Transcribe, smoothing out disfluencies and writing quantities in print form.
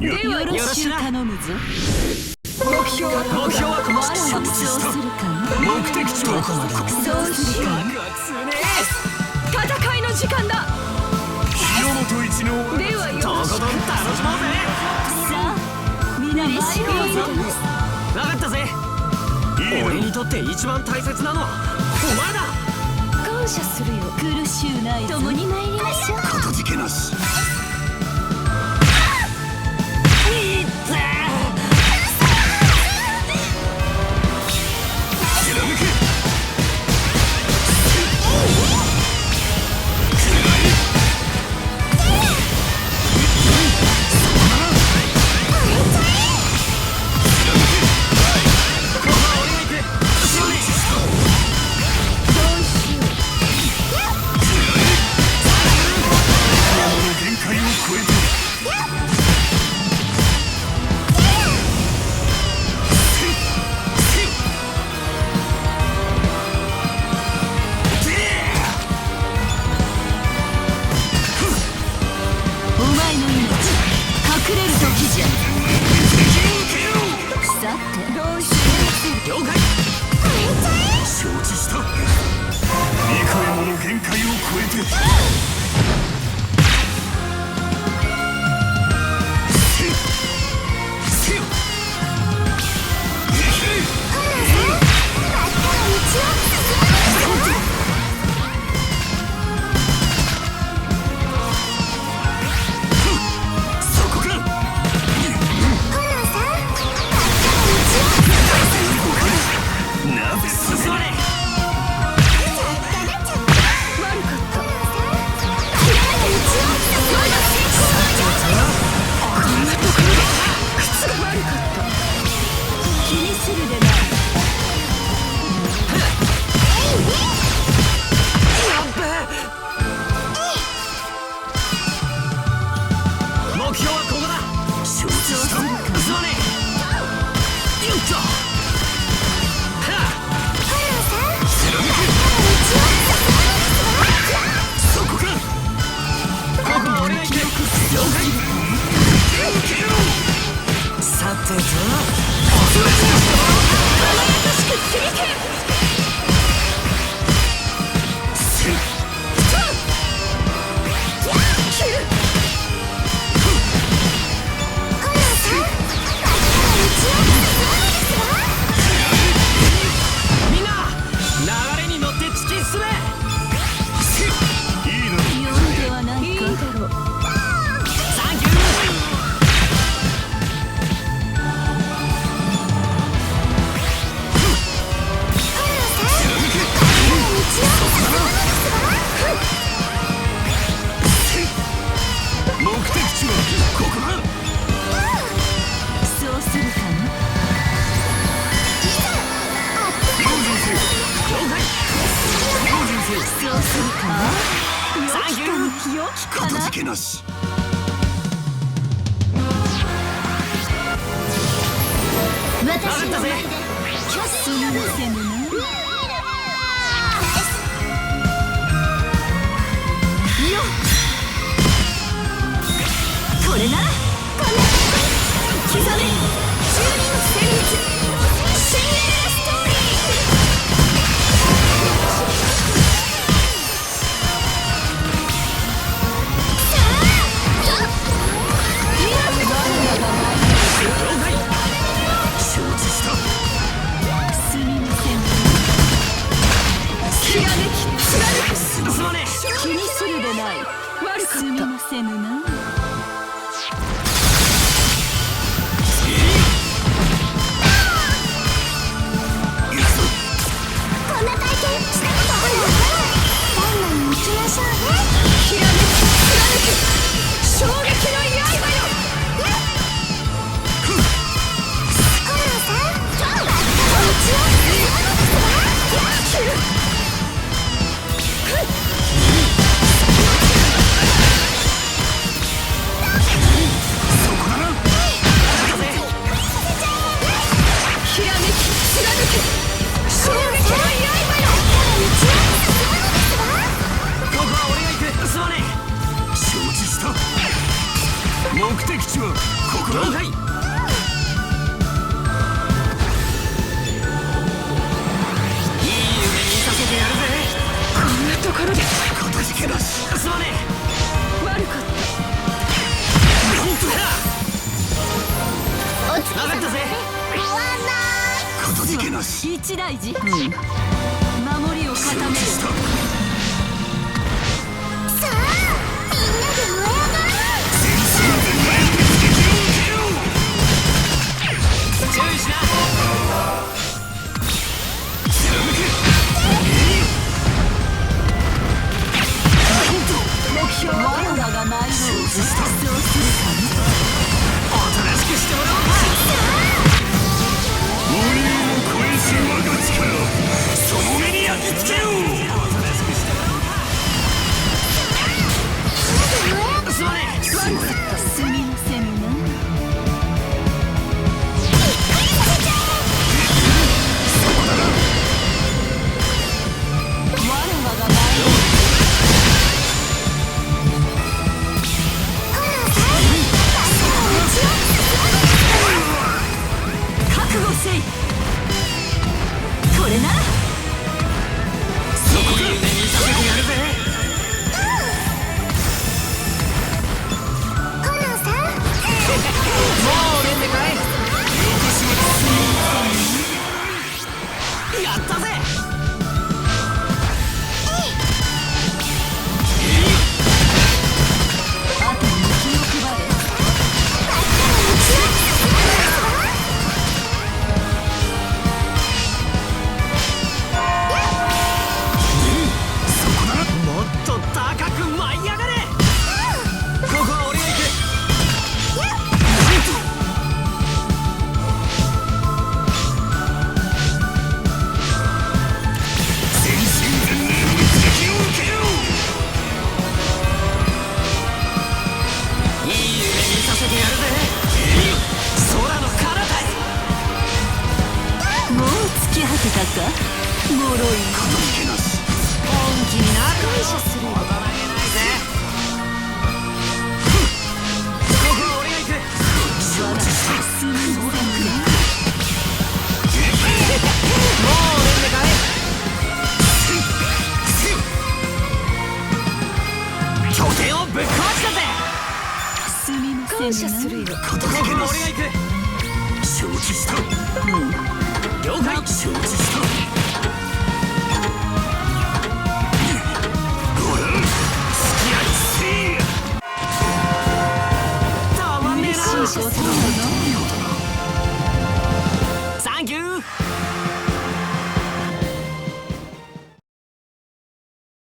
ではよろしく頼むぞ。目標はここ。そうするかな。目的地はどこまで。そうするかな。戦いの時間だ。清本一のではよろしく。とことん楽しもうぜ。さあ皆にしようぞ。分かったぜ。俺にとって一番大切なのはお前だ。感謝するよ。苦しゅうないぞ。共に参りましょう。かたじけなし。気にするでない。悪かった。すみませぬな。目的地はここだ。了解。いい夢見させてやるぜ。こんなところで。かたじけなし。すまね悪かっえ。本当だ。お疲れ様分かったぜ。かたじけなし。一大事。守りを固める。した。さあみんなで燃え上がろう。注意しな。目標は我らが参ろう。そうするかおとなしくしてもらおうか。鬼を超えし我が力、その目に焼き付けよう。おとなしくしてもらおうか。すまねえ。すみませんな。我らが参ろう。覚悟せい。これならいい夢見させてやるぜ。コナンさん、もう俺ってかい。やったぜ。あとに気を配れ。もっと高く舞い上がれ。ここは俺が行く。全身全霊の敵を受けよいい夢見させてやるぜ。空の彼方へ。もう突き果てたか。脆い。う。かたじけなし。本気にな感謝する。大人げないぜ。ここは俺が行く。承知した。すみませんな。もう俺ってかい。拠点をぶっ壊したぜ。すみませんな。感謝するよ。かたここはじけなし。俺が行く。承知した。了解。承